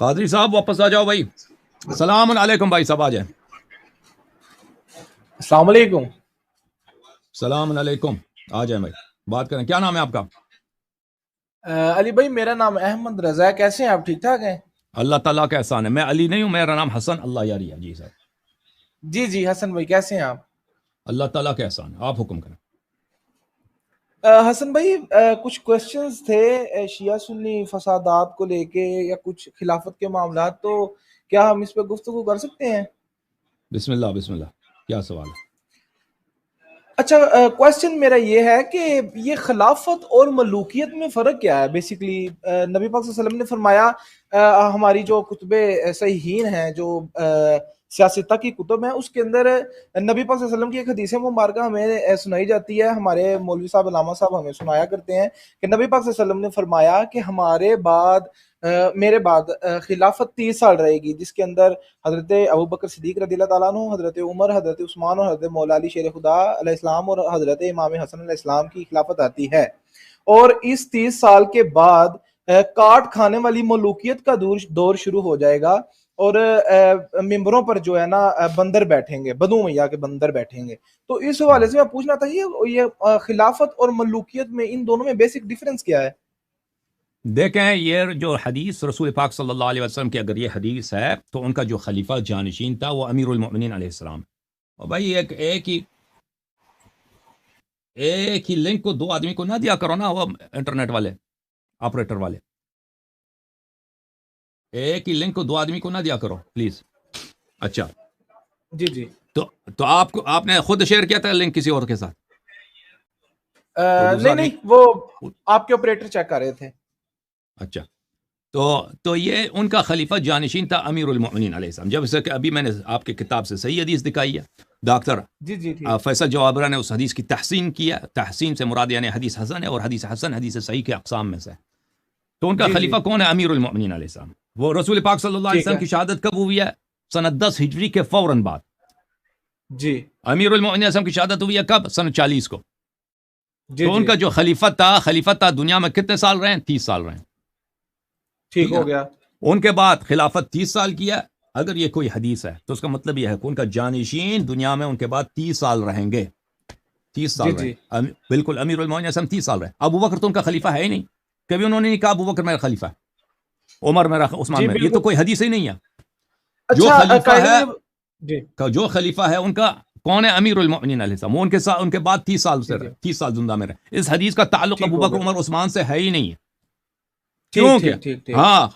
قادری صاحب واپس آ جاؤ بھائی. السلام علیکم بھائی صاحب, آ جائیں. السلام علیکم. السلام علیکم, آ جائیں بھائی, بات کریں. کیا نام ہے آپ کا؟ علی بھائی میرا نام احمد رضا ہے. کیسے ہیں آپ؟ ٹھیک ٹھاک ہیں؟ اللہ تعالیٰ کا احسان ہے. میں علی نہیں ہوں, میرا نام حسن اللہ یاری ہے. جی صاحب. جی جی حسن بھائی کیسے ہیں آپ؟ اللہ تعالیٰ کا احسان ہے, آپ حکم کریں. حسن بھائی کچھ کوشچنز تھے شیعہ سنی فسادات کو لے کے یا کچھ خلافت کے معاملات, تو کیا ہم اس پہ گفتگو کر سکتے ہیں؟ بسم اللہ بسم اللہ, کیا سوال ہے؟ اچھا, کوشچن میرا یہ ہے کہ یہ خلافت اور ملوکیت میں فرق کیا ہے بیسیکلی؟ نبی پاک صلی اللہ علیہ وسلم نے فرمایا, ہماری جو کتب صحیحین ہیں, جو سیاستہ کی کتب ہیں, اس کے اندر نبی پاک صلی اللہ علیہ وسلم کی ایک حدیث مبارکہ ہمیں سنائی جاتی ہے. ہمارے مولوی صاحب علامہ صاحب ہمیں سنایا کرتے ہیں کہ نبی پاک صلی اللہ علیہ وسلم نے فرمایا کہ ہمارے بعد میرے بعد خلافت 30 سال رہے گی, جس کے اندر حضرت ابو بکر صدیق رضی اللہ تعالیٰ عنہ, حضرت عمر, حضرت عثمان اور حضرت مولا علی شیر خدا علیہ السلام اور حضرت امام حسن علیہ السلام کی خلافت آتی ہے. اور اس 30 سال کے بعد کاٹ کھانے والی ملوکیت کا دور شروع ہو جائے گا, اور ممبروں پر جو ہے نا بندر بیٹھیں گے, بدو میاں کے بندر بیٹھیں گے. تو اس حوالے سے میں پوچھنا تھا یہ خلافت اور ملوکیت میں ان دونوں میں بیسک ڈیفرنس کیا ہے؟ دیکھیں, یہ جو حدیث رسول پاک صلی اللہ علیہ وسلم کی اگر یہ حدیث ہے تو ان کا جو خلیفہ جانشین تھا وہ امیر المؤمنین علیہ السلام. اور بھائی ایک ہی لنک کو 2 آدمی کو نہ دیا کرو نا, وہ انٹرنیٹ والے آپریٹر والے, ایک ہی لنک کو 2 آدمی کو نہ دیا کرو پلیز. اچھا جی جی. تو آپ نے خود شیئر کیا تھا لنک کسی اور کے ساتھ؟ نہیں, وہ آپ کے آپریٹر چیک کر رہے تھے. اچھا, تو یہ ان کا خلیفہ جانشین تھا امیر المؤمنین علیہ السلام. جب سے کہ ابھی میں نے آپ کی کتاب سے صحیح حدیث دکھائی ہے, ڈاکٹر جی فیصل جوابرہ نے اس حدیث کی تحسین کیا. تحسین سے مراد یعنی حدیث حسن ہے, اور حدیث حسن حدیث صحیح کے اقسام میں سے. تو ان کا خلیفہ کون ہے؟ امیر المؤمنین علیہ السلام. وہ رسول پاک صلی اللہ علیہ وسلم کی شہادت کب ہوئی ہے؟ سنہ 10 ہجری کے فوراً بعد. جی. امیر المؤمنین علیہ السلام کی شہادت ہوئی ہے کب؟ سنہ 40 کو. تو ان کا جو خلیفہ تھا دنیا میں کتنے سال رہے ہیں؟ 30 سال رہے ہیں. ٹھیک ہو گیا. ان کے بعد خلافت 30 سال کیا. اگر یہ کوئی حدیث ہے تو اس کا مطلب یہ ہے کہ ان کا جانشین دنیا میں ان کے بعد 30 سال رہیں گے. 30 سال رہے بالکل. امیر المؤمنین علیہ السلام 30 سال رہے. ابو بکر تو ان کا خلیفہ ہے ہی نہیں. کبھی انہوں نے نہیں کہا ابو بکر میرا خلیفہ ہے, عمر میرا, عثمان میرا. یہ تو کوئی حدیث ہی نہیں ہے. جو خلیفہ ہے ان کا کون ہے؟ امیر المؤمنین علیہ السلام. وہ ان کے بعد 30 سال سے رہے, 30 سال زندہ میں رہے. اس حدیث کا تعلق ابو بکر, عمر, عثمان سے ہے ہی نہیں ہے. کیونکہ ہاں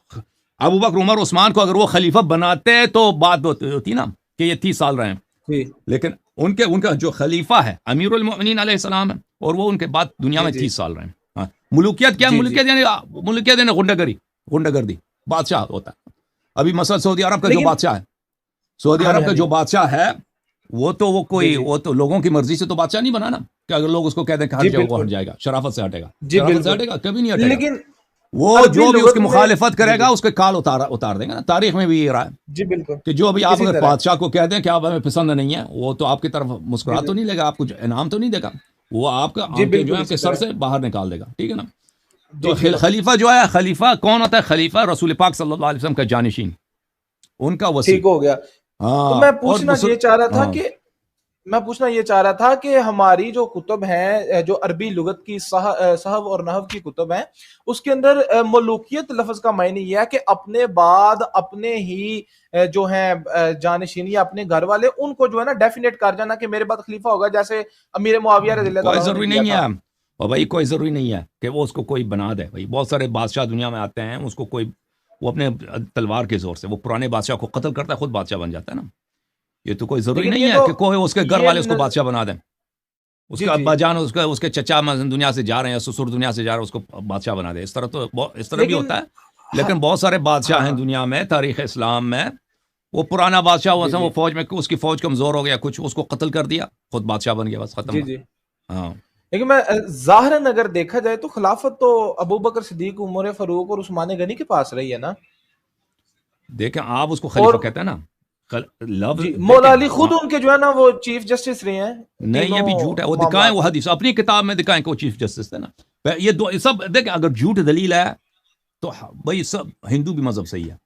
ابو بکر, عمر, عثمان کو اگر وہ خلیفہ بناتے تو بات ہوتی نا کہ یہ 30 سال رہے ہیں. لیکن ان کا جو خلیفہ ہے امیر المؤمنین علیہ السلام ہے, اور وہ ان کے بعد دنیا میں 30 سال رہے ہیں. ہاں, ملوکیت کیا؟ ملوکیت یعنی غنڈہ گردی. بادشاہ ہوتا ہے. ابھی مثلا سعودی عرب کا جو بادشاہ ہے, سعودی عرب کا جو بادشاہ ہے وہ تو لوگوں کی مرضی سے تو بادشاہ نہیں بنا نا, کہ اگر لوگ اس کو کہہ دیں کہ ہٹ جائے وہ ہٹ جائے گا. شرافت سے ہٹے گا؟ شرافت سے ہٹے گا؟ کبھی نہیں ہٹے گا. لیکن وہ جو بھی اس کی مخالفت کرے گا اس کے کال اتار دیں گا نا. تاریخ میں بھی یہ رہا ہے. جی بالکل. کہ جو ابھی آپ اگر بادشاہ کو کہہ دیں کہ آپ ہمیں پسند نہیں ہے, وہ تو آپ کی طرف مسکرا تو نہیں لے گا, آپ کو انعام تو نہیں دے گا, وہ آپ کا جو ہے آپ کے سر سے باہر نکال دے گا. ٹھیک ہے نا. تو خلیفہ جو ہے, خلیفہ کون ہوتا ہے؟ خلیفہ رسول پاک صلی اللہ علیہ وسلم کا جانشین, ان کا وصی. ٹھیک ہو گیا. تو میں پوچھنا یہ چاہ رہا تھا کہ ہماری جو کتب ہیں, جو عربی لغت کی صحف اور نحو کی کتب ہیں, اس کے اندر ملوکیت لفظ کا معنی یہ ہے کہ اپنے بعد اپنے ہی جو ہیں جانشین یا اپنے گھر والے, ان کو جو ہے نا ڈیفینیٹ کر جانا کہ میرے بعد خلیفہ ہوگا, جیسے امیر معاویہ رضی اللہ عنہ. ضروری نہیں ہے اور بھائی, کوئی ضروری نہیں ہے کہ وہ اس کو کوئی بنا دے. بھائی بہت سارے بادشاہ دنیا میں آتے ہیں, اس کو کوئی وہ اپنے تلوار کے زور سے وہ پرانے بادشاہ کو قتل کرتا ہے, خود بادشاہ بن جاتا ہے نا. یہ تو کوئی ضروری نہیں ہے کہ کوئی اس کے گھر والے اس کو بادشاہ بنا دیں. اس کا ابا جان, اس کے چچا دنیا سے جا رہے ہیں, سسر دنیا سے جا رہے ہیں, اس کو بادشاہ بنا دے. اس طرح بھی ہوتا ہے. لیکن بہت سارے بادشاہ ہیں دنیا میں, تاریخ اسلام میں, وہ پرانا بادشاہ ہوا تھا, وہ فوج میں اس کی فوج کمزور ہو گیا کچھ, اس کو قتل کر دیا, خود بادشاہ بن گیا, بس ختم. ہاں, لیکن میں ظاہراً اگر دیکھا جائے تو خلافت تو ابو بکر صدیق, عمر فاروق اور عثمان غنی کے پاس رہی ہے نا. دیکھیں آپ اس کو خلیفہ کہتے ہیں نا. مولا علی خود ان کے جو ہے نا وہ چیف جسٹس رہے ہیں. نہیں, یہ بھی جھوٹ ہے. وہ دکھائیں, وہ حدیث اپنی کتاب میں دکھائیں کہ وہ چیف جسٹس تھے نا. یہ سب دیکھیں, اگر جھوٹ دلیل ہے تو بھائی سب ہندو بھی مذہب صحیح ہے.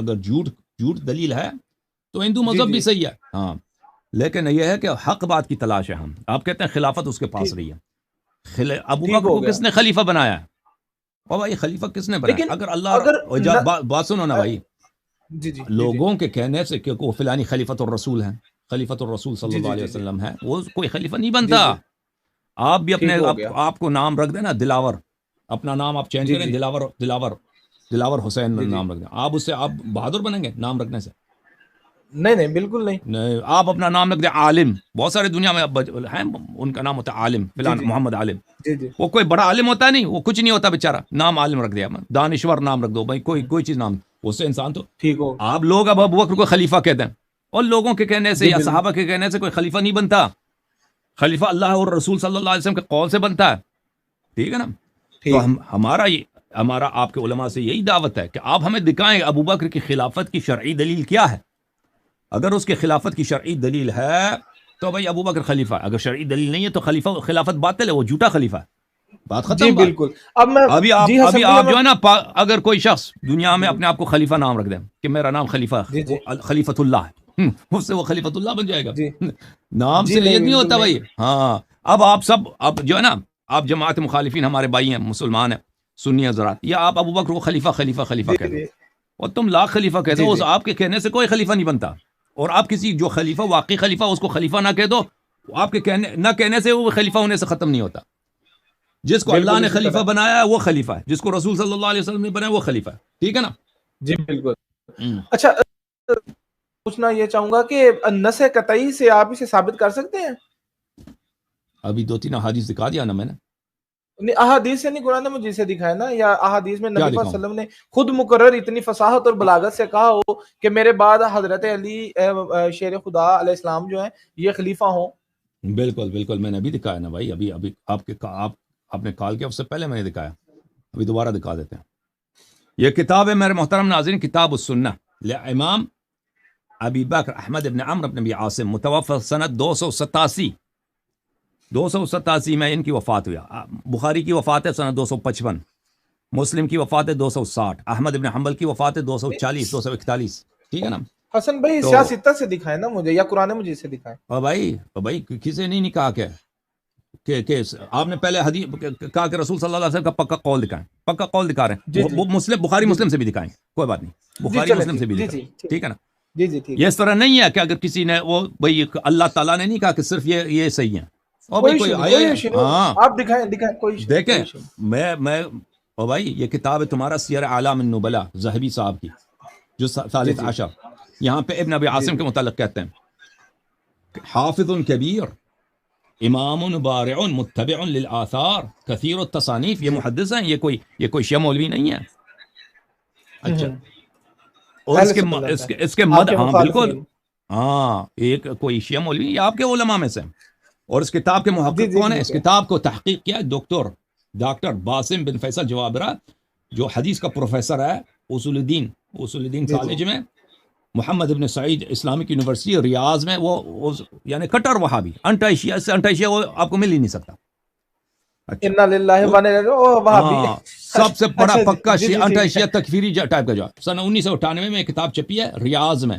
اگر جھوٹ دلیل ہے تو ہندو مذہب بھی صحیح ہے. ہاں لیکن یہ ہے کہ حق بات کی تلاش ہے. ہم آپ کہتے ہیں خلافت اس کے پاس رہی ہے. ابو بکر کو کس نے خلیفہ بنایا ہے؟ اور بھائی خلیفہ کس نے بنایا؟ اگر اللہ بات سنو نا بھائی, لوگوں کے کہنے سے کہ وہ فلانی خلیفۃ الرسول ہیں, خلیفۃ الرسول صلی اللہ علیہ وسلم ہے, وہ کوئی خلیفہ نہیں بنتا. آپ بھی اپنے آپ کو نام رکھ دیں نا دلاور, اپنا نام آپ چینج کریں دلاور حسین نام رکھ دیں, آپ اس سے آپ بہادر بنیں گے نام رکھنے سے؟ نہیں بالکل نہیں. آپ اپنا نام رکھ دیں عالم, بہت سارے دنیا میں ہیں ان کا نام ہوتا ہے عالم, فلان محمد عالم. وہ کوئی بڑا عالم ہوتا ہے نہیں, وہ کچھ نہیں ہوتا بیچارہ, نام عالم رکھ دیا. دانشور نام رکھ دو بھائی, کوئی چیز نام, اس سے انسان تو ٹھیک ہو. آپ لوگ اب ابو بکر کو خلیفہ کہتے ہیں, اور لوگوں کے کہنے سے یا صحابہ کے کہنے سے کوئی خلیفہ نہیں بنتا. خلیفہ اللہ اور رسول صلی اللہ علیہ وسلم کے قول سے بنتا ہے. ٹھیک ہے نا؟ تو ہمارا آپ کے علماء سے یہی دعوت ہے کہ آپ ہمیں دکھائیں ابو بکر کی خلافت کی شرعی دلیل کیا ہے. اگر اس کے خلافت کی شرعی دلیل ہے تو بھائی ابو بکر خلیفہ, اگر شرعی دلیل نہیں ہے تو خلافت باطل ہے, وہ جھوٹا خلیفہ ہے. بات ختم. جی بالکل. ابھی آپ جو ہے نا, اگر کوئی شخص دنیا میں اپنے آپ کو خلیفہ نام رکھ دے کہ میرا نام خلیفہ خلیفۃ اللہ ہے, اس سے وہ خلیفۃ اللہ بن جائے گا. نام سے یہ نہیں ہوتا بھائی. ہاں اب آپ سب اب جو ہے نا, آپ جماعت مخالفین ہمارے بھائی ہیں, مسلمان ہیں, سنی حضرات, یا آپ ابو بکر کو خلیفہ کہہ دو, اور تم لاکھ خلیفہ کہتے ہو, آپ کے کہنے سے کوئی خلیفہ نہیں بنتا. اور آپ کسی جو خلیفہ واقعی خلیفہ اس کو خلیفہ نہ کہہ دو, آپ کے نہ کہنے سے وہ خلیفہ ہونے سے ختم نہیں ہوتا. جس کو اللہ نے خلیفہ بنایا ہے وہ خلیفہ ہے, جس کو رسول صلی اللہ علیہ وسلم نے بنایا وہ خلیفہ ہے. ٹھیک ہے نا؟ جی بالکل. اچھا پوچھنا یہ چاہوں گا کہ نص قطعی سے آپ اسے ثابت کر سکتے ہیں؟ ابھی 2-3 احادیث دکھا دیا نا میں نے. نہیں احادیث سے نہیں, قرآن مجید سے دکھایا نا, یا احادیث میں نبی صلی اللہ علیہ وسلم نے خود مقرر اتنی فصاحت اور بلاغت سے کہا ہو کہ میرے بعد حضرت علی شیر خدا علیہ السلام جو ہیں یہ خلیفہ ہوں. بالکل میں نے ابھی دکھایا نا بھائی, ابھی آپ نے کال کیا اس سے پہلے میں نے دکھایا, ابھی دوبارہ دکھا دیتے ہیں. یہ کتاب ہے میرے محترم ناظرین, کتاب السنہ لامام ابی بکر احمد ابن عمرو ابن ابی عاصم, متوفى سنت 287 میں ان کی وفات ہوئی. بخاری کی وفات ہے سنت 255, مسلم کی وفات ہے 260, احمد ابن حنبل کی وفات ہے 240 241. ٹھیک ہے نا؟ حسن بھائی سیاستہ سے دکھائے نا مجھے, یا قرآن مجید سے دکھائے. اور بھائی کسی نے نہیں کہا کہ آپ نے پہلے حدیث کہا کہ رسول صلی اللہ علیہ وسلم کا پکا قول دکھائیں, پکا قول دکھا رہے ہیں. مسلم بخاری مسلم سے بھی دکھائیں, کوئی بات نہیں, بخاری مسلم سے بھی دکھائیں. ٹھیک ہے نا؟ یہ اس طرح نہیں ہے کہ اگر کسی نے وہ بھائی اللہ تعالیٰ نے نہیں کہا کہ صرف یہ صحیح ہیں. اور بھائی کوئی آیا, آپ دکھائیں کوئی دیکھیں. میں اور بھائی یہ کتاب ہے تمہارا سیر اعلام النبلاء ذہبی صاحب کی, جو ثالث عشر. یہاں پہ ابن ابی عاصم کے متعلق کہتے ہیں حافظ کبیر امام بارع متبع للآثار کثیر التصانیف. یہ محدث ہیں, یہ کوئی شیعہ مولوی نہیں ہے. اچھا, اور اس کے مد, ہاں بالکل, ہاں ایک کوئی شیعہ مولوی, یہ آپ کے علماء میں سے. اور اس کتاب کے محقق کون ہے؟ اس کتاب کو تحقیق کیا ڈاکٹر باسم بن فیصل جوابرہ, جو حدیث کا پروفیسر ہے اصول الدین کالج میں, محمد ابن سعید اسلامک یونیورسٹی ریاض میں. وہ یعنی کٹر وہابی, انٹا شیعہ وہ آپ کو مل ہی نہیں سکتا. سب سے بڑا پکا انٹا شیعہ تکفیری ٹائپ کا جواب. سن 1998 میں کتاب چھپی ہے ریاض میں.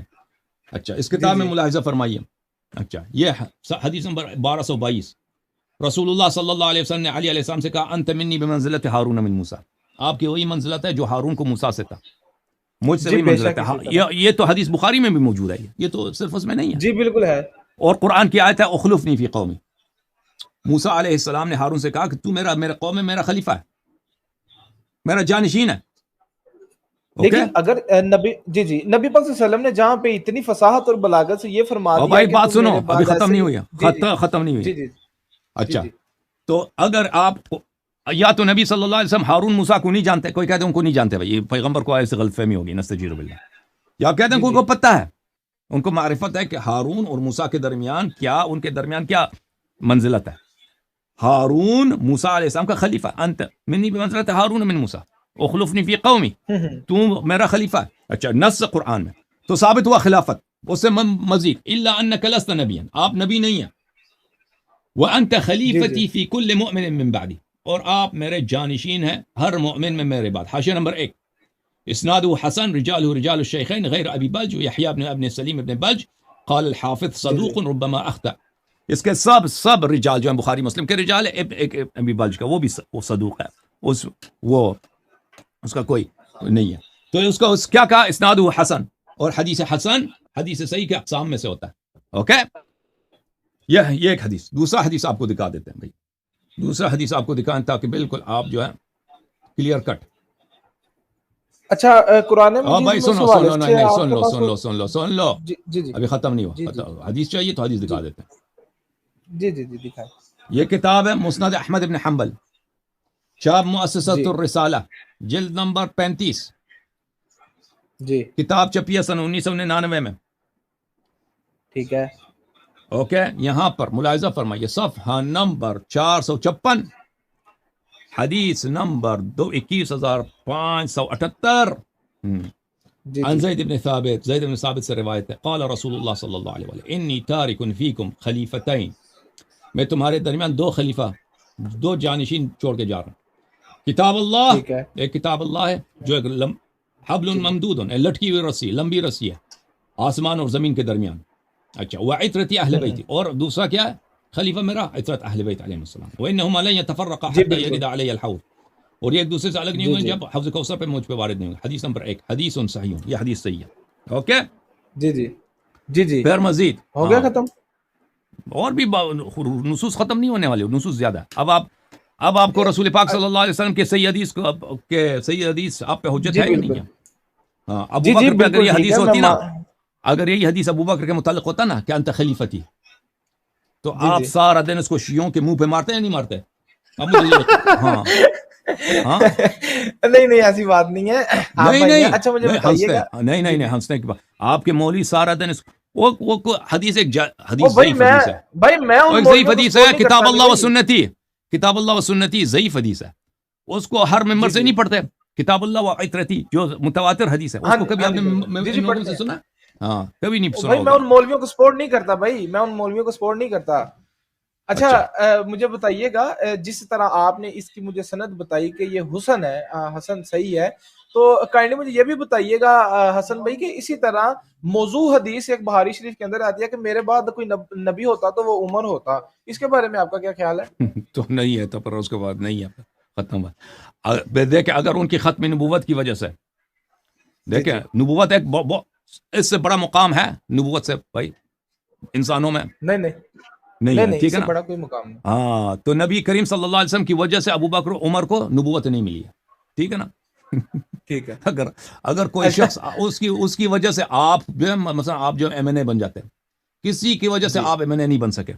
اچھا, اس کتاب میں ملاحظہ فرمائیے. اچھا, یہ حدیث نمبر 1222, رسول اللہ صلی اللہ علیہ وسلم نے علی علیہ السلام سے کہا انت منی بمنزلت ہارون من موسیٰ, آپ کی وہی منزلت ہے جو ہارون کو موسیٰ سے تھا, مجھ سے وہی منزلت ہے. یہ تو حدیث بخاری میں بھی موجود ہے, یہ تو صرف اس میں نہیں ہے. جی بالکل ہے. اور قرآن کی آیت ہے اخلفنی فی قومی, موسیٰ علیہ السلام نے ہارون سے کہا کہ تو میرے قوم میں میرا خلیفہ ہے, میرا جانشین ہے. لیکن اگر نبی نبی پاک صلی اللہ علیہ وسلم نے جہاں پہ اتنی فصاحت اور بلاغت سے یہ فرما دیا, بھائی بات سنو, ابھی ختم نہیں ہوئی, ختم نہیں ہوئی. اچھا, تو اگر آپ یا تو نبی صلی اللہ علیہ وسلم ہارون موسیٰ کو نہیں جانتے, کوئی کہتے ہیں ان کو نہیں جانتے, بھائی یہ پیغمبر کو ایسے غلط فہمی ہوگی, نستجیر باللہ. یا کہتے ہیں کوئی کو پتہ ہے, ان کو معرفت ہے کہ ہارون اور موسیٰ کے درمیان کیا منزلت ہے. ہارون موسیٰ علیہ السلام کا خلیفہ, انت منی بمنزلت ہارون من موسیٰ اخلفنی فی قومی, تو میرا خلیفہ ہے. اچھا, نص قرآن میں تو ثابت ہوا خلافت. اس سے مزید الا انک لست نبیا, آپ نبی نہیں ہیں. وانت خلیفتی فی کل مؤمن من بعدی, اور آپ میرے جانشین ہیں ہر مؤمن میں میرے بعد. حاشیہ نمبر 1, اسناده حسن رجاله رجال الشيخين غير ابي بلج ويحيى بن ابن سليم بن بلج قال الحافظ صدوق ربما اخطا. اس کے سب رجال جو ہیں بخاری مسلم کے رجال ہے، ابی بلج کا وہ صدوق ہے، اس کا کوئی نہیں ہے. تو اس کا کیا کہا اسناده حسن، اور حدیث حسن حدیث صحیح کے اقسام میں سے ہوتا ہے. اوکے، یہ ایک حدیث. دوسرا حدیث آپ کو دکھا دیتے ہیں بھائی، دوسرا حدیث آپ کو دکھائیں تاکہ بالکل آپ جو ہے کلیئر کٹ. اچھا قرآن مجید بھائی میں سن لو جی ابھی ختم نہیں ہوا. حدیث چاہیے تو حدیث دکھا دیتے ہیں. جی دکھائیں. یہ کتاب ہے مسند احمد بن حنبل، چاپ مؤسسۃ الرسالہ، جلد نمبر 35. جی کتاب چھپی ہے سن 1999 میں. ٹھیک ہے. اوکے، یہاں پر ملاحظہ فرمائیے صفحہ نمبر 456، حدیث نمبر 21578. عن زید بن ثابت سے روایت ہے، قال رسول اللہ صلی اللہ علیہ وسلم انی تارک فیکم خلیفتین، میں تمہارے درمیان دو جانشین چھوڑ کے جا رہا ہوں. کتاب اللہ، ایک کتاب اللہ ہے جو ایک حبل ممدود ہے، لٹکی ہوئی رسی، لمبی رسی ہے آسمان اور زمین کے درمیان. اچھا، وعطرتی اہل بیتی، اور دوسرا کیا ہے؟ خلیفہ میرا عطرت اہل بیت علیہ السلام. وانہما لن یتفرقا حتی یرد علی الحوض، اور یہ ایک دوسرے سے الگ نہیں ہوں گے جب حوض کوثر پہ مجھ پہ وارد نہیں ہوں گے. حدیث نمبر 1، حدیث صحیح، یہ حدیث صحیح ہے. اوکے جی پھر مزید ہو گیا ختم. اور بھی نصوص ختم نہیں ہونے والے، نصوص زیادہ ہے. اب آپ کو رسول پاک صلی اللہ علیہ وسلم کے صحیح حدیث آپ پہ حجت ہے یا نہیں ہے؟ ہاں، ابو بکر پہ اگر یہ حدیث ہوتی نا، اگر یہی حدیث ابو بکر کے متعلق ہوتا نا کہ انت خلیفتی، تو آپ سارا دن اس کو شیعوں کے منہ پہ مارتے یا نہیں مارتے؟ ہاں نہیں ایسی بات نہیں ہے. اچھا مجھے بتائیے گا. نہیں ہنسنے کی بات. آپ کے مولوی سارا دن وہ حدیث ایک حدیث ضعیف حدیث ہے بھائی، میں ایک ضعیف حدیث ہے. کتاب اللہ و سنتی، کتاب اللہ و سنتی ضعیف حدیث ہے، اس کو ہر ممبر سے نہیں پڑھتے. کتاب اللہ و عطرتی جو متواتر حدیث ہے، اس کو کبھی آپ نے سے سنا؟ ہاں، کبھی نہیں سنا. میں ان مولویوں کو سپورٹ نہیں کرتا بھائی، میں ان مولویوں کو سپورٹ نہیں کرتا. اچھا مجھے بتائیے گا، جس طرح آپ نے اس کی مجھے سند بتائی کہ یہ حسن ہے، حسن صحیح ہے، تو کائنڈلی مجھے یہ بھی بتائیے گا حسن بھائی کہ اسی طرح موضوع حدیث ایک بخاری شریف کے اندر آتی ہے کہ میرے بعد کوئی نبی ہوتا تو وہ عمر ہوتا. اس کے بارے میں آپ کا کیا خیال ہے؟ تو نہیں ہے، تو پر اس کے بعد نہیں ہے، ختم ہے. دیکھیں اگر ان کی ختم نبوت کی وجہ سے، دیکھیں نبوت ایک اس سے بڑا مقام ہے نبوت سے بھائی انسانوں میں. نہیں ٹھیک ہے نا، بڑا کوئی مقام نہیں. ہاں، تو نبی کریم صلی اللہ علیہ وسلم کی وجہ سے ابو بکر عمر کو نبوت نہیں ملی ہے. ٹھیک ہے نا. ٹھیک ہے. اگر کوئی شخص اس کی وجہ سے آپ جو مثلا آپ جو ایم این اے بن جاتے ہیں، کسی کی وجہ سے آپ ایم این اے نہیں بن سکے،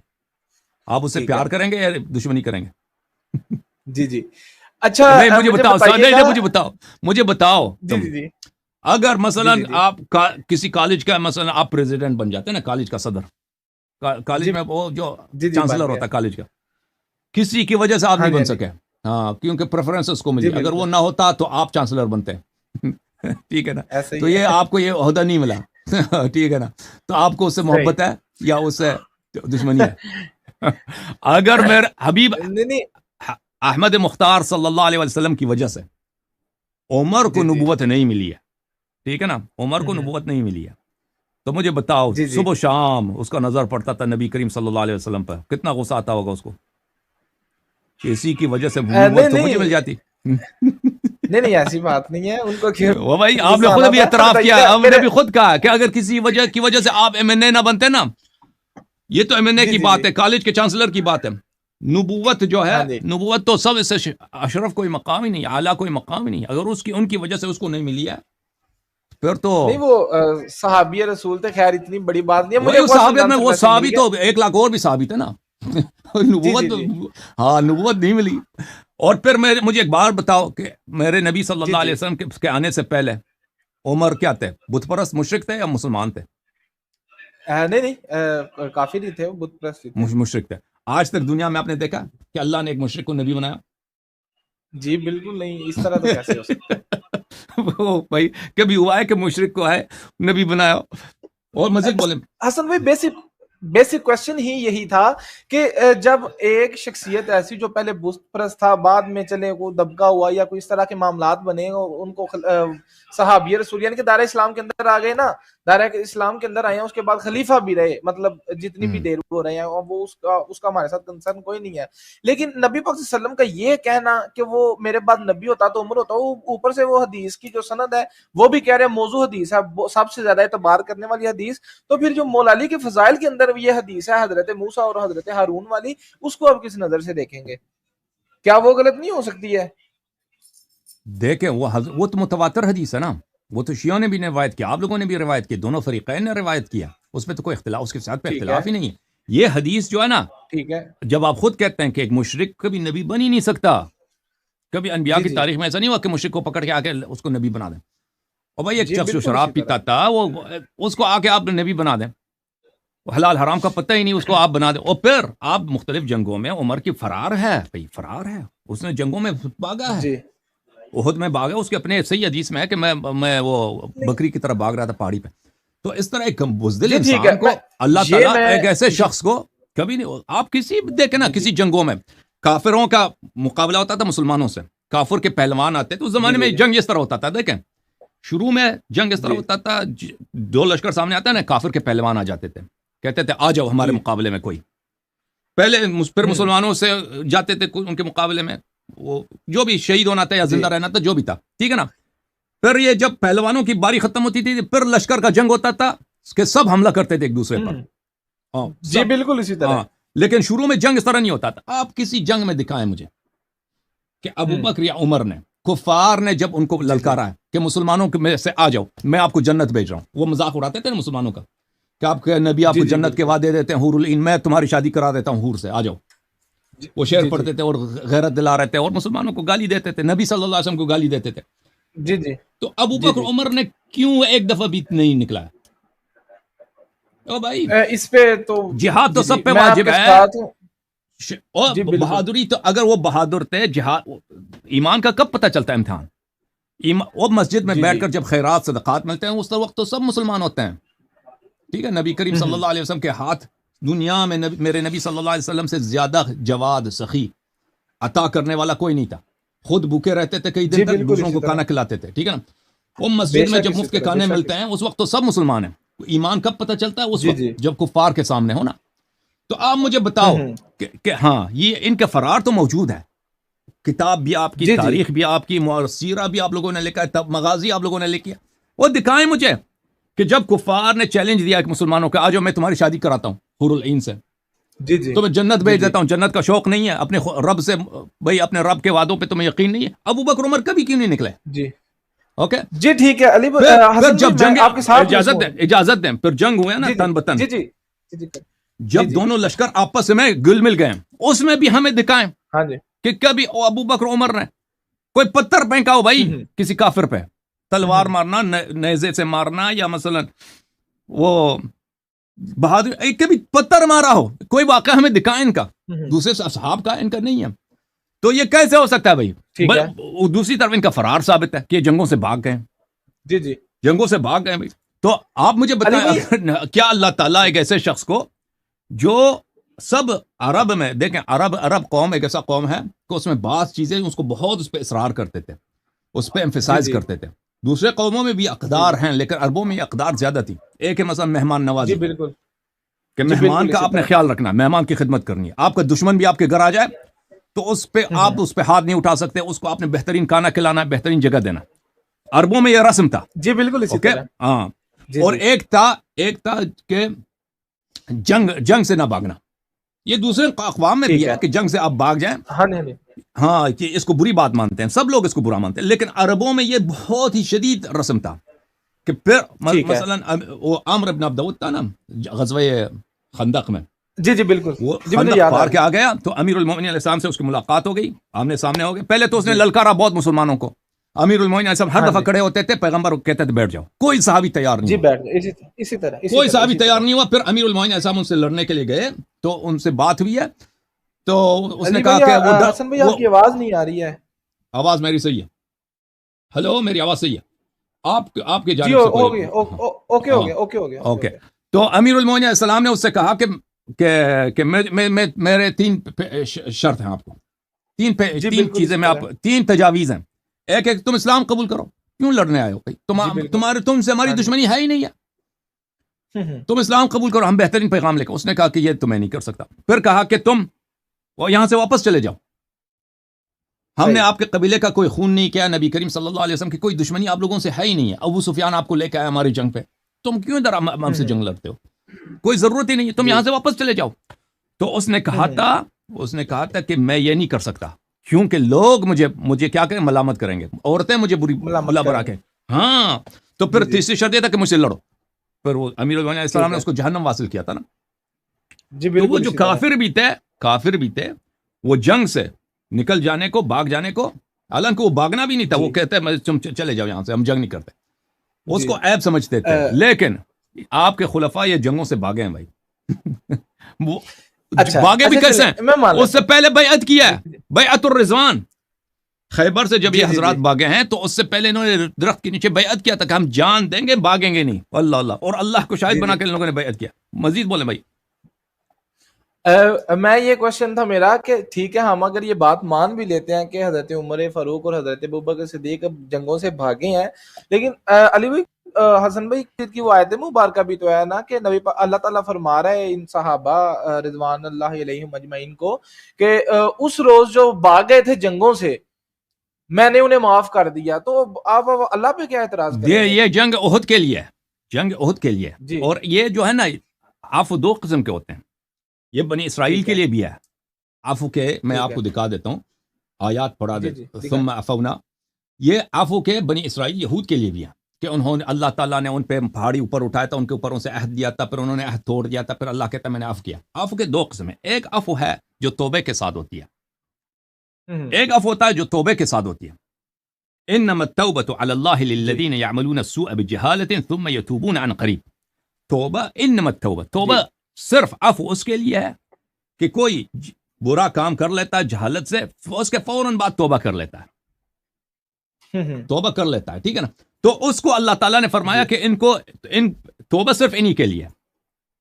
آپ اس سے پیار کریں گے یا دشمنی کریں گے؟ جی اچھا مجھے بتاؤ اگر مثلا آپ کسی کالج کا مثلا آپ پریزیڈنٹ بن جاتے ہیں نا، کالج کا صدر، کالج میں وہ جو چانسلر ہوتا ہے کالج کا، کسی کی وجہ سے آپ نہیں بن سکے. ہاں، کیونکہ پریفرنسز کو ملی، اگر وہ نہ ہوتا تو آپ چانسلر بنتے. ٹھیک ہے نا. تو یہ آپ کو یہ عہدہ نہیں ملا. ٹھیک ہے نا. تو آپ کو اس سے محبت ہے یا اس سے دشمنی ہے؟ اگر میرے حبیب احمد مختار صلی اللہ علیہ وسلم کی وجہ سے عمر کو نبوت نہیں ملی ہے، ٹھیک ہے نا، عمر کو نبوت نہیں ملی ہے، تو مجھے بتاؤ صبح و شام اس کا نظر پڑتا تھا نبی کریم صلی اللہ علیہ وسلم پر، کتنا غصہ آتا ہوگا اس کو. اسی کی وجہ سے نبوت تو مجھے مل جاتی. نہیں ایسی بات نہیں ہے. ان کو کیوں وہ بھائی آپ نے خود بھی اعتراف کیا، آپ نے بھی خود کہا کہ اگر کسی وجہ کی وجہ سے آپ ایم این اے نہ بنتے نا، یہ تو ایم این اے کی بات ہے، کالج کے چانسلر کی بات ہے. نبوت جو ہے، نبوت تو سب سے اشرف کوئی مقام ہی نہیں، اعلیٰ کوئی مقام ہی نہیں. اگر ان کی وجہ سے اس کو نہیں ملی ہے پھر تو نہیں. وہ صحابی رسول تھے، خیر اتنی بڑی بات نہیں ہے. مجھے صحابیت میں وہ صحابی تو 1 لاکھ اور بھی ثابت ہے نا. نبوت ہاں، نبوت نہیں ملی. اور پھر مجھے ایک بار بتاؤ کہ میرے نبی صلی اللہ علیہ وسلم کے آنے سے پہلے عمر کیا تھے؟ بت پرست مشرک تھے یا مسلمان تھے؟ نہیں کافر نہیں تھے، وہ بت پرست تھے، مشرک تھے. آج تک دنیا میں آپ نے دیکھا کہ اللہ نے ایک مشرک کو نبی بنایا؟ جی بالکل نہیں. اس طرح تو کیسے ہو سکتا ہے؟ وہ بھائی کبھی ہوا ہے کہ مشرک کو ہے نبی بنایا؟ اور مزید بولیں حسن بھائی، بیسک کوشچن ہی یہی تھا کہ جب ایک شخصیت ایسی جو پہلے بت پرست تھا، بعد میں چلے وہ دبکا ہوا یا کوئی اس طرح کے معاملات بنے، ان کو صحابی رسول یعنی کہ دائرہ اسلام کے اندر آ گئے نا، دائرہ اسلام کے اندر آئے ہیں، اس کے بعد خلیفہ بھی رہے، مطلب جتنی بھی دیر ہو رہے ہیں، اور وہ اس کا ہمارے ساتھ کنسرن کوئی نہیں ہے. لیکن نبی پاک صلی اللہ علیہ وسلم کا یہ کہنا کہ وہ میرے بعد نبی ہوتا تو عمر ہوتا، وہ اوپر سے وہ حدیث کی جو سند ہے وہ بھی کہہ رہے ہیں موضوع حدیث ہے، سب سے زیادہ اعتبار کرنے والی حدیث. تو پھر جو مولا علی کے فضائل کے اندر یہ حدیث ہے حضرت موسیٰ اور حضرت ہارون والی، اس کو اب کس نظر سے دیکھیں گے؟ کیا وہ غلط نہیں ہو سکتی ہے؟ دیکھیں وہ تو متواتر حدیث ہے نا، وہ تو شیعوں نے بھی روایت کیا، آپ لوگوں نے بھی روایت کی، دونوں فریقین نے روایت کیا، اس میں تو کوئی اختلاف، اس کے ساتھ پہ اختلاف ہی نہیں ہے. یہ حدیث جو ہے نا، ٹھیک ہے، جب آپ خود کہتے ہیں کہ ایک مشرک کبھی نبی بن ہی نہیں سکتا، کبھی انبیاء کی تاریخ میں ایسا نہیں ہوا کہ مشرک کو پکڑ کے آ کے اس کو نبی بنا دیں. اور بھائی ایک شخص جو شراب پیتا تھا وہ اس کو آ کے آپ نبی بنا دیں، حلال حرام کا پتہ ہی نہیں، اس کو آپ بنا دیں. اور پھر آپ مختلف جنگوں میں عمر کی فرار ہے، بھائی فرار ہے، اس نے جنگوں میں بھاگا ہے، احد میں بھاگا، اس کے اپنے صحیح حدیث میں ہے کہ میں وہ بکری کی طرف بھاگ رہا تھا پہاڑی پہ. تو اس طرح ایک بزدل انسان کو اللہ تعالیٰ ایک ایسے شخص کو کبھی نہیں. آپ کسی دیکھیں نا، کسی جنگوں میں کافروں کا مقابلہ ہوتا تھا مسلمانوں سے، کافر کے پہلوان آتے تو اس زمانے میں جنگ اس طرح ہوتا تھا. دیکھیں شروع میں جنگ اس طرح ہوتا تھا، دو لشکر سامنے آتا ہے نا، کافر کے پہلوان آ جاتے تھے، کہتے تھے آ جاؤ ہمارے مقابلے میں کوئی. پہلے پھر مسلمانوں سے جاتے تھے ان کے مقابلے میں، وہ جو بھی شہید ہونا تھا یا زندہ رہنا تھا، جو بھی تھا، ٹھیک ہے نا. پھر یہ جب پہلوانوں کی باری ختم ہوتی تھی، پھر لشکر کا جنگ ہوتا تھا کہ سب حملہ کرتے تھے ایک دوسرے پر. جی بالکل اسی طرح. لیکن شروع میں جنگ اس طرح نہیں ہوتا تھا. آپ کسی جنگ میں دکھائیں مجھے کہ ابو بکر یا عمر نے، کفار نے جب ان کو للکارا ہے کہ مسلمانوں میں سے آ جاؤ، میں آپ کو جنت بھیج رہا ہوں، وہ مذاق اڑاتے تھے مسلمانوں کا کہ آپ کے نبی آپ کو جنت کے وعدے دیتے ہیں، حور العین، میں تمہاری شادی کرا دیتا ہوں حور سے، آ جاؤ. وہ شعر پڑھتے تھے اور غیرت دلا رہے تھے اور مسلمانوں کو گالی دیتے تھے، نبی صلی اللہ علیہ وسلم کو گالی دیتے تھے. جی جی. تو ابو بکر عمر نے کیوں ایک دفعہ بھی نہیں نکلا ہے؟ او بھائی اس پہ تو جہاد تو سب پہ واجب ہے. اور بہادری تو اگر وہ بہادر تھے، جہاد ایمان کا کب پتہ چلتا ہے امتحان؟ وہ مسجد میں بیٹھ کر جب خیرات صدقات ملتے ہیں اس وقت تو سب مسلمان ہوتے ہیں، ٹھیک ہے. نبی کریم صلی اللہ علیہ وسلم کے ہاتھ دنیا میں میرے نبی صلی اللہ علیہ وسلم سے زیادہ جواد سخی عطا کرنے والا کوئی نہیں تھا. خود بھوکے رہتے تھے کئی دن تک، دوسروں کو کھانا کھلاتے تھے، ٹھیک ہے نا. وہ مسجد میں جب مفت کے کھانے ملتے ہیں اس وقت تو سب مسلمان ہیں. ایمان کب پتہ چلتا ہے؟ اس وقت جب کفار کے سامنے ہو نا. تو آپ مجھے بتاؤ کہ ہاں یہ ان کے فرار تو موجود ہے، کتاب بھی آپ کی، تاریخ بھی آپ کی، سیرہ بھی آپ لوگوں نے لکھا ہے، مغازی آپ لوگوں نے لکھی ہے. وہ دکھائیں مجھے کہ جب کفار نے چیلنج دیا کہ مسلمانوں کا آ جاؤ میں تمہاری شادی کراتا ہوں حور العین سے، تو میں جنت بھیج دیتا ہوں. جنت کا شوق نہیں ہے اپنے رب سے؟ بھائی اپنے رب کے وعدوں پہ تمہیں یقین نہیں ہے؟ ابو بکر عمر کبھی کیوں نہیں نکلے؟ جی اوکے جی ٹھیک ہے. علی جب جنگ، اجازت دیں، پھر جنگ ہوئے نا تن بتن، جب دونوں لشکر آپس میں گل مل گئے، اس میں بھی ہمیں دکھائیں کہ کبھی ابو بکر عمر نے کوئی پتھر پھینکا ہو بھائی کسی کافر پہ، تلوار مارنا، نیزے سے مارنا، یا مثلا وہ بہادر کبھی پتھر مارا ہو، کوئی واقعہ ہمیں دکھائیں ان کا، دوسرے اصحاب کا ان کا نہیں ہے. تو یہ کیسے ہو سکتا ہے بھائی؟ دوسری طرف ان کا فرار ثابت ہے کہ یہ جنگوں سے بھاگ گئے. جی جی جنگوں سے بھاگ گئے بھائی. تو آپ مجھے بتائیں کیا اللہ تعالیٰ ایک ایسے شخص کو جو سب عرب میں، دیکھیں عرب قوم ایک ایسا قوم ہے کہ اس میں بعض چیزیں اس کو بہت اس پہ اصرار کرتے تھے، اس پہ ایمفیسائز کرتے تھے. دوسرے قوموں میں بھی اقدار ہیں لیکن عربوں میں اقدار زیادہ تھی. ایک ہے مثلا مہمان نوازی، بالکل کہ مہمان کا آپ نے خیال رکھنا، مہمان کی خدمت کرنی ہے. آپ کا دشمن بھی آپ کے گھر آ جائے تو اس پہ آپ اس پہ ہاتھ نہیں اٹھا سکتے، اس کو آپ نے بہترین کھانا کھلانا، بہترین جگہ دینا. عربوں میں یہ رسم تھا. جی بالکل اسی طرح. ہاں. اور ایک تھا کہ جنگ سے نہ بھاگنا. یہ دوسرے اقوام میں بھی ہے کہ جنگ سے آپ بھاگ جائیں، ہاں کہ اس کو بری بات مانتے ہیں، سب لوگ اس کو برا مانتے ہیں. لیکن عربوں میں یہ بہت ہی شدید رسم تھا کہ پھر مثلا وہ عمرو بن عبد الود تھا نا غزوہ خندق میں، جی جی بالکل، وہ خندق پار کے آ گیا تو امیر المومنین علیہ السلام سے اس کی ملاقات ہو گئی، آمنے سامنے ہو گئے. پہلے تو اس نے للکارا بہت مسلمانوں کو. امیر المومنین علیہ السلام ہر دفعہ کھڑے ہوتے تھے، پیغمبر کہتے تھے بیٹھ جاؤ، کوئی صحابی تیار نہیں ہوا. اسی طرح کوئی صحابی تیار نہیں ہوا. پھر امیر المومنین علیہ السلام ان سے لڑنے کے لیے گئے تو ان سے بات ہوئی ہے تو اس نے کہا کہ وہ حسن بھائی آپ کی آواز نہیں آ رہی ہے. آواز میری صحیح ہے؟ ہلو میری آواز صحیح ہے؟ آپ کے جانب سے اوکے ہو گیا. تو امیر المومنین علیہ السلام نے اس سے کہا کہ میرے 3 شرط ہیں آپ کو، 3 چیزیں میں آپ، 3 تجاویز ہیں. ایک تم اسلام قبول کرو. کیوں لڑنے آئے ہو بھائی؟ تم سے ہماری دشمنی ہے ہی نہیں ہے. تم اسلام قبول کرو، ہم بہترین پیغام لے کر. اس نے کہا کہ یہ تو میں نہیں کر سکتا. پھر کہا کہ تم یہاں سے واپس چلے جاؤ، ہم نے آپ کے قبیلے کا کوئی خون نہیں کیا، نبی کریم صلی اللہ علیہ وسلم کی کوئی دشمنی آپ لوگوں سے ہے ہی نہیں ہے. ابو سفیان آپ کو لے کے آیا ہماری جنگ پہ، تم کیوں ادھر ہم سے جنگ لڑتے ہو؟ کوئی ضرورت ہی نہیں ہے، تم یہاں سے واپس چلے جاؤ. تو اس نے کہا تھا کہ میں یہ نہیں کر سکتا، کیونکہ لوگ مجھے کیا کریں، ملامت کریں گے، عورتیں مجھے بلا برا کہیں. ہاں تو پھر تیسری شرط یہ تھا کہ مجھ سے لڑو. پھر وہ امیر المومنین علیہ السلام نے اس کو جہنم واصل کیا تھا نا. تو وہ جو کافر بھی تھے وہ جنگ سے نکل جانے کو، بھاگ جانے کو، حالانکہ وہ بھاگنا بھی نہیں تھا، وہ کہتے ہیں تم چلے جاؤ یہاں سے، ہم جنگ نہیں کرتے. اس کو عیب سمجھتے تھے. لیکن آپ کے خلفاء یہ جنگوں سے بھاگے ہیں بھائی. وہ بھاگے بھی کیسے ہیں؟ اس سے پہلے بیعت کیا ہے، بیعت الرضوان. خیبر سے جب یہ حضرات بھاگے ہیں تو اس سے پہلے انہوں نے درخت کے نیچے بیعت کیا تھا کہ ہم جان دیں گے، بھاگیں گے نہیں. اللہ اور اللہ کو شاہد بنا کے ان لوگوں نے بیعت کیا. مزید بولیں بھائی. میں یہ کوشچن تھا میرا کہ ٹھیک ہے، ہم اگر یہ بات مان بھی لیتے ہیں کہ حضرت عمر فاروق اور حضرت ابوبکر صدیق اب جنگوں سے بھاگے ہیں، لیکن علی بھائی، حسن بھائی کی وہ آیت مبارکہ بھی تو ہے نا کہ اللہ تعالیٰ فرما رہا ہے ان صحابہ رضوان اللہ علیہم اجمعین کو کہ اس روز جو بھاگ گئے تھے جنگوں سے میں نے انہیں معاف کر دیا. تو آپ اللہ پہ کیا اعتراض کریں گے؟ یہ جنگ احد کے لیے ہے، جنگ احد کے لیے. اور یہ جو ہے نا عفو 2 قسم کے ہوتے ہیں. یہ بنی اسرائیل کے لیے بھی ہے عفو کے. میں آپ کو دکھا دیتا ہوں، آیات پڑھا دیتا ہوں. ثم عفونا، یہ عفو کے بنی اسرائیل یہود کے لیے بھی ہے کہ انہوں نے، اللہ تعالیٰ نے ان پہ پہاڑی اوپر اٹھایا تھا، ان کے اوپر ان سے عہد دیا تھا، پھر انہوں نے عہد توڑ دیا تھا، پھر اللہ کہتا ہے میں نے عفو کیا. عفو کے 2 قسم ہیں. ایک عفو ہے جو توبے کے ساتھ ہوتی ہے، ایک عفو ہوتا ہے جو توبے کے ساتھ ہوتی ہے. انما التوبة على الله للذين يعملون السوء بجهالة ثم يتوبون عن قريب. توبہ، انما توبہ صرف عفو اس کے لیے ہے کہ کوئی برا کام کر لیتا ہے جہالت سے، اس کے فوراً بعد توبہ کر لیتا ہے، توبہ کر لیتا ہے، ٹھیک ہے نا. تو اس کو اللہ تعالیٰ نے فرمایا کہ ان توبہ صرف انہی کے لیے،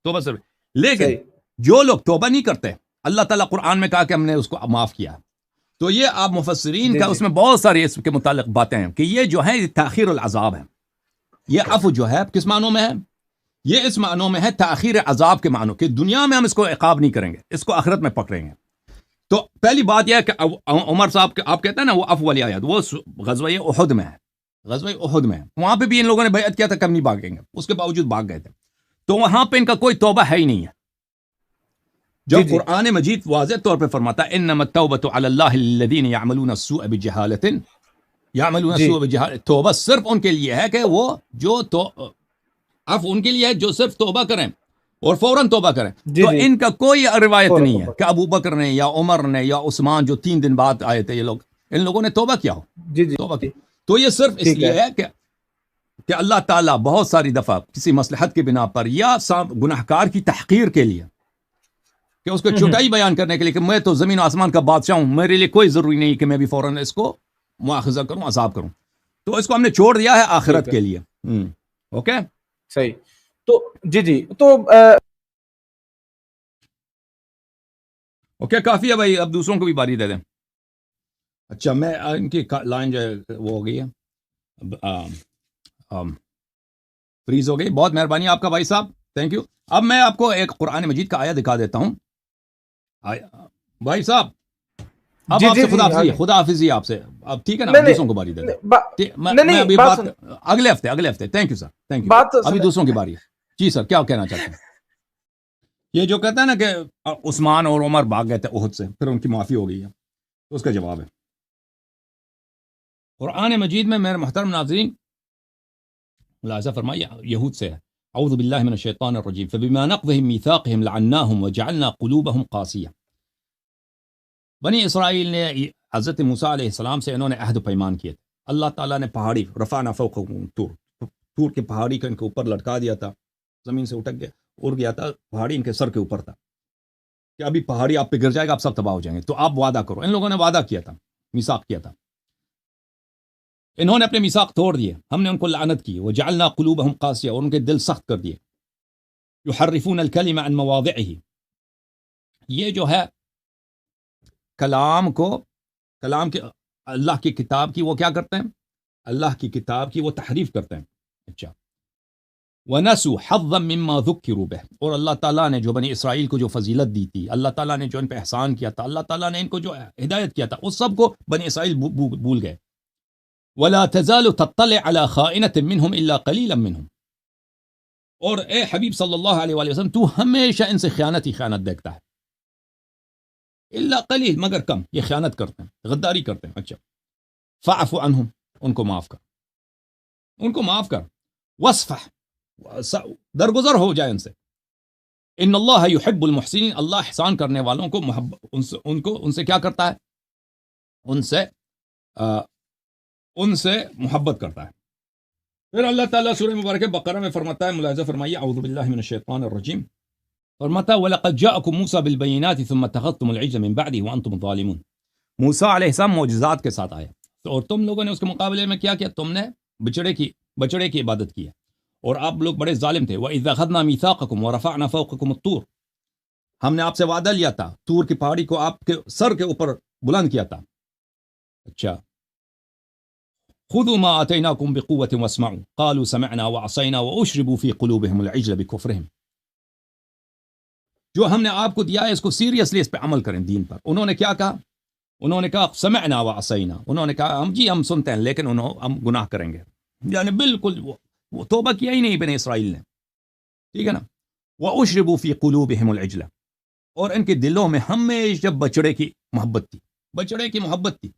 توبہ صرف. لیکن جو لوگ توبہ نہیں کرتے، اللہ تعالیٰ قرآن میں کہا کہ ہم نے اس کو معاف کیا. تو یہ آپ مفسرین کا اس میں بہت ساری اس کے متعلق باتیں ہیں کہ یہ جو ہے تاخیر العذاب ہے. یہ عفو جو ہے کس معنوں میں ہے؟ یہ اس معنوں میں ہے تاخیر عذاب کے معنوں، کہ دنیا میں ہم اس کو عقاب نہیں کریں گے، اس کو آخرت میں پکڑیں گے. تو پہلی بات یہ ہے کہ عمر صاحب آپ کہتے ہیں نا وہ عفو والی آیت، وہ غزوہ احد میں ہے، غزوہ احد میں ہے. وہاں پہ بھی ان لوگوں نے بیعت کیا تھا کہ ہم نہیں بھاگیں گے، اس کے باوجود بھاگ گئے تھے. تو وہاں پہ ان کا کوئی توبہ ہے ہی نہیں ہے. جب قرآن مجید واضح طور پہ فرماتا ہے انما التوبۃ علی اللہ للذین یعملون السوء بجہالۃ، یعملون السوء بجہالۃ، توبہ صرف ان کے لیے ہے کہ وہ جو عفو ان کے لیے ہے جو صرف توبہ کریں اور فوراً توبہ کریں. تو ان کا کوئی روایت نہیں ہے کہ ابو بکر نے یا عمر نے یا عثمان جو 3 دن بعد آئے تھے، یہ لوگ، ان لوگوں نے توبہ کیا ہو. توبہ کی. تو یہ صرف اس لیے ہے کہ اللہ تعالیٰ بہت ساری دفعہ کسی مصلحت کی بنا پر یا گناہگار کی تحقیر کے لیے، کہ اس کو چھوٹائی بیان کرنے کے لیے کہ میں تو زمین و آسمان کا بادشاہ ہوں، میرے لیے کوئی ضروری نہیں کہ میں بھی فوراً اس کو مواخذہ کروں، عذاب کروں. تو اس کو ہم نے چھوڑ دیا ہے آخرت کے لیے. اوکے صحیح. تو جی تو اوکے کافی ہے بھائی، اب دوسروں کو بھی باری دے دیں. اچھا میں ان کی لائن جو ہے وہ ہو گئی ہے، فریز ہو گئی. بہت مہربانی آپ کا بھائی صاحب، تھینک یو. اب میں آپ کو ایک قرآن مجید کا آیت دکھا دیتا ہوں. بھائی صاحب اب آپ سے خدا حافظی آپ سے، اب ٹھیک ہے نا، دوسروں کو باری دے دیں. میں ابھی بات اگلے ہفتے. Thank you sir, thank you. ابھی دوسروں کی باری ہے. جی سر کیا کہنا چاہتے ہیں؟ یہ جو کہتا ہے نا کہ عثمان اور عمر بھاگ گئے تھے احد سے، پھر ان کی معافی ہو گئی ہے، تو اس کا جواب ہے قرآن مجید میں. میرے محترم ناظرین ملاحظہ فرمائیے، یہود سے ہے، اعوذ باللہ من الشیطان الرجیم فبما نقضهم میثاقهم لعناهم وجعلنا قلوبهم قاسیہ. بنی اسرائیل نے حضرت موسیٰ علیہ السلام سے انہوں نے عہد و پیمان کیے تھے. اللہ تعالیٰ نے پہاڑی رفعنا فوقهم طور کے پہاڑی کو ان کے اوپر لٹکا دیا تھا، زمین سے اٹک گیا، اڑ گیا تھا، پہاڑی ان کے سر کے اوپر تھا کہ ابھی پہاڑی آپ پہ گر جائے گا، آپ سب تباہ ہو جائیں گے، تو آپ وعدہ کرو. ان لوگوں نے وعدہ کیا تھا، میثاق کیا تھا، انہوں نے اپنے میثاق توڑ دیے، ہم نے ان کو لعنت کی. وجعلنا قلوبهم قاسیہ، اور ان کے دل سخت کر دیے. یحرفون الکلم عن مواضعه، یہ جو ہے کلام کے اللہ کی کتاب کی وہ کیا کرتے ہیں، اللہ کی کتاب کی وہ تحریف کرتے ہیں. اچھا، وَنَسُوا حَظًّا مِّمَّا ذُكِّرُوا بِهِ، اور اللہ تعالیٰ نے جو بنی اسرائیل کو جو فضیلت دی تھی، اللہ تعالیٰ نے جو ان پہ احسان کیا تھا، اللہ تعالیٰ نے ان کو جو ہدایت کیا تھا، اس سب کو بنی اسرائیل بھول گئے. وَلَا تَزَالُ تَطَّلِعُ عَلَى خَائِنَةٍ مِّنْهُمْ إِلَّا قَلِيلًا مِّنْهُمْ، اور اے حبیب صلی اللہ علیہ وآلہ وسلم تو ہمیشہ ان سے خیانت ہی خیانت دیکھتا ہے، الا قلیل، مگر کم، یہ خیانت کرتے ہیں، غداری کرتے ہیں. اچھا، فاعف عنہم، ان کو معاف کر، وصفح، درگزر ہو جائے ان سے. ان اللہ یحب المحسنین، اللہ احسان کرنے والوں کو ان سے کیا کرتا ہے، ان سے محبت کرتا ہے. پھر اللہ تعالیٰ سورہ مبارکہ بقرہ میں فرماتا ہے، ملاحظہ فرمائیے، اعوذ باللہ من الشیطان الرجیم، فرماتا ہے وَلَقَدْ جَاءَكُمْ مُوسَىٰ بِالْبَيِّنَاتِ ثُمَّ اتَّخَذْتُمُ الْعِجْلَ مِن بَعْدِهِ وَأَنْتُمْ ظَالِمُونَ. موسیٰ علیہ السلام معجزات کے ساتھ آئے، اور تم لوگوں نے اس کے مقابلے میں کیا کیا، تم نے بچڑے کی عبادت کی ہے، اور آپ لوگ بڑے ظالم تھے. وَإِذْ أَخَذْنَا مِيثَاقَكُمْ وَرَفَعْنَا فَوْقَكُمُ الطُّورَ، ہم نے آپ سے وعدہ لیا تھا، طور کی پہاڑی کو آپ کے سر کے اوپر بلند کیا تھا. اچھا، خذوا ما آتيناكم بقوة واسمعوا قالوا سمعنا وعصينا وأشربوا في قلوبهم العجل بكفرهم. جو ہم نے آپ کو دیا ہے اس کو سیریسلی اس پہ عمل کریں، دین پر. انہوں نے کیا کہا، انہوں نے کہا سمعنا وعصينا، انہوں نے کہا ہم سنتے ہیں لیکن ہم گناہ کریں گے، یعنی بالکل وہ توبہ کیا ہی نہیں بنی اسرائیل نے، ٹھیک ہے نا. وأشربوا في قلوبهم العجل، اور ان کے دلوں میں ہمیشہ بچڑے کی محبت تھی،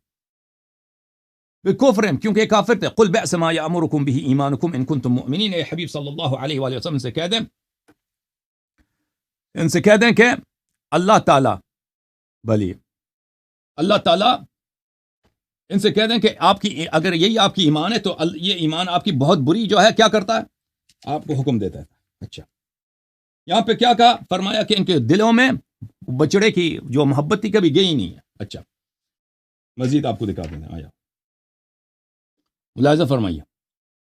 بکفرہم، کیونکہ یہ کافر تھے. قل بئس ما یأمرکم به ایمانکم ان کنتم مؤمنین، اے حبیب صلی اللہ علیہ وآلہ وسلم سے کہہ دیں کہ اللہ تعالیٰ ان سے کہہ دیں کہ آپ کی اگر یہی آپ کی ایمان ہے تو یہ ایمان آپ کی بہت بری جو ہے کیا کرتا ہے، آپ کو حکم دیتا ہے. اچھا، یہاں پہ کیا کہا، فرمایا کہ ان کے دلوں میں بچڑے کی جو محبت تھی کبھی گئی نہیں ہے. اچھا، مزید آپ کو دکھا دینا آیا، ملاحظہ فرمائیے.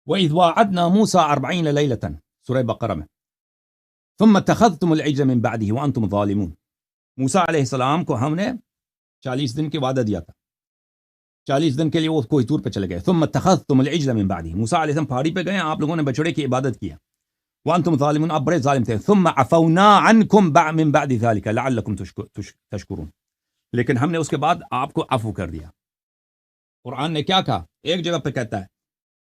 وَإِذْ وَاعَدْنَا مُوسَىٰ 40 لَيْلَةً، سورہ بقرہ میں، ثُمَّ اتَّخَذْتُمُ الْعِجْلَ مِن بَعْدِهِ وَأَنْتُمْ ظَالِمُونَ. موسیٰ علیہ السلام کو ہم نے 40 دن کے وعدہ دیا تھا، 40 دن کے لیے وہ کوئی طور پہ چلے گئے. ثُمَّ اتَّخَذْتُمُ الْعِجْلَ مِن بَعْدِهِ، موسیٰ علیہ السلام پہاڑی پہ گئے، آپ لوگوں نے بچڑے کی عبادت کی. وَأَنْتُمْ ظَالِمُونَ، آپ بڑے ظالم تھے. ثُمَّ عَفَوْنَا عَنْكُمْ مِن بَعْدِ ذَلِكَ لَعَلَّكُمْ تَشْكُرُونَ، لیکن ہم نے اس کے بعد آپ کو عفو کر دیا. قرآن نے کیا کہا، ایک جگہ پہ کہتا ہے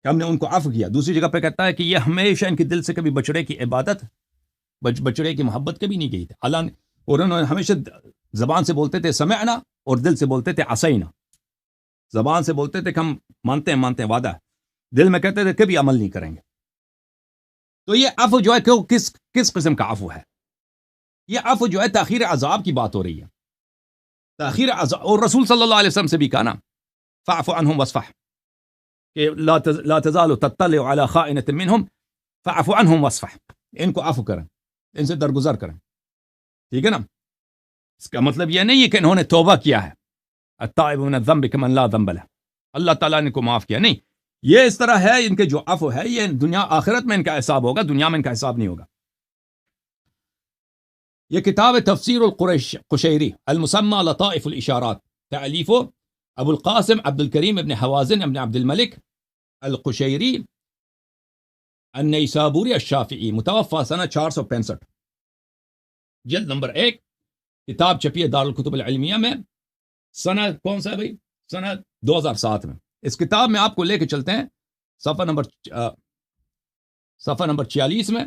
کہ ہم نے ان کو عفو کیا، دوسری جگہ پہ کہتا ہے کہ یہ ہمیشہ ان کے دل سے کبھی بچڑے کی عبادت، بچڑے کی محبت کبھی نہیں گئی تھی. اللہ نے، اور انہوں نے ہمیشہ زبان سے بولتے تھے سمعنا، اور دل سے بولتے تھے عصینا. زبان سے بولتے تھے کہ ہم مانتے ہیں وعدہ، دل میں کہتے تھے کبھی عمل نہیں کریں گے. تو یہ عفو جو ہے کس قسم کا عفو ہے، یہ عفو جو ہے تاخیر عذاب کی بات ہو رہی ہے، تاخیر عذاب. اور رسول صلی اللہ علیہ وسلم سے بھی کہا نا، فاعف عنہم واصفح، کہ لا تزال تطلع على خائنة منهم فاعف عنهم واصفح، ان کو عفو کریں، ان سے درگزر کریں، ٹھیک ہے نا. اس کا مطلب یہ نہیں ہے کہ انہوں نے توبہ کیا ہے، التائب من الذنب كمن لا ذنب له، اللہ تعالیٰ نے کو معاف کیا، نہیں. یہ اس طرح ہے، ان کے جو عفو ہے یہ دنیا آخرت میں ان کا حساب ہوگا، دنیا میں ان کا حساب نہیں ہوگا. یہ کتاب تفسیر القشیری المسمى لطائف الاشارات، تألیف ابو القاسم عبد الکریم ابن حوازن ابن عبد الملک القشیری النیسابوری الشافعی، متوفى سنہ 465، جلد نمبر 1. کتاب چھپی ہے دارالکتب العلمیہ میں، سنہ کون سا ہے بھائی، سنہ 2007 میں. اس کتاب میں آپ کو لے کے چلتے ہیں صفحہ نمبر 46 میں،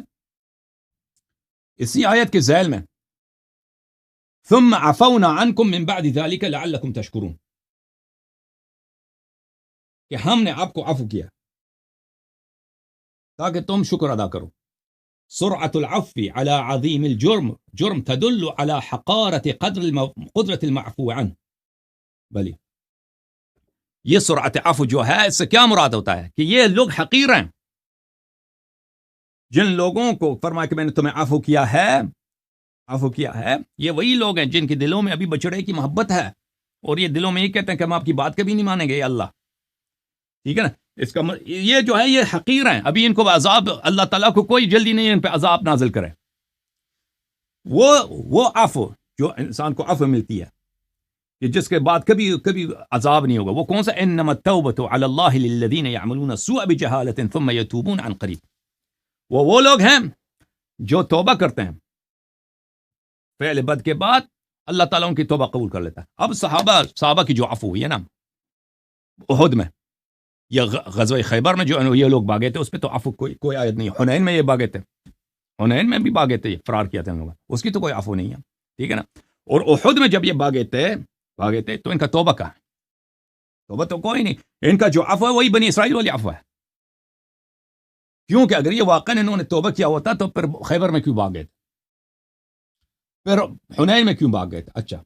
اسی آیت کے ذیل میں، ثم عفونا عنكم من بعد ذلك لعلكم تشكرون، کہ ہم نے آپ کو عفو کیا تاکہ تم شکر ادا کرو. سرعة العفو على عظيم الجرم تدل على حقارة قدرة المعفو عنه. بلی یہ سرعت عفو جو ہے اس سے کیا مراد ہوتا ہے کہ یہ لوگ حقیر ہیں. جن لوگوں کو فرمایا کہ میں نے تمہیں عفو کیا ہے، یہ وہی لوگ ہیں جن کے دلوں میں ابھی بچڑے کی محبت ہے، اور یہ دلوں میں یہ کہتے ہیں کہ ہم آپ کی بات کبھی نہیں مانیں گے یا اللہ، ٹھیک ہے نا. اس کا یہ جو ہے یہ حقیر ہیں، ابھی ان کو عذاب، اللہ تعالیٰ کو کوئی جلدی نہیں ان پہ عذاب نازل کرے. وہ عفو جو انسان کو عفو ملتی ہے کہ جس کے بعد کبھی عذاب نہیں ہوگا، وہ کون سا؟ انما التوبۃ علی اللہ للذین یعملون السوء بجہالۃ ثم یتوبون عن قریب، وہ لوگ ہیں جو توبہ کرتے ہیں فعل بد کے بعد، اللہ تعالیٰ ان کی توبہ قبول کر لیتا ہے۔ اب صحابہ کی جو عفو ہوئی ہے نا احد میں یا غزوہ خیبر میں، جو یہ لوگ بھاگے تھے، اس پہ تو عفو کوئی آیت نہیں۔ حنین میں یہ بھاگے تھے، حنین میں بھی بھاگے تھے، فرار کیا تھا ان لوگوں، اس کی تو کوئی عفو نہیں ہے، ٹھیک ہے نا۔ اور احد میں جب یہ بھاگے تھے تو ان کا توبہ کہاں ہے؟ توبہ تو کوئی نہیں، ان کا جو عفو ہے وہی بنی اسرائیل والی عفو ہے، کیونکہ اگر یہ واقعا انہوں نے توبہ کیا ہوتا تو پھر خیبر میں کیوں بھاگ گئے تھے، پھر حنین میں کیوں بھاگ گئے تھے؟ اچھا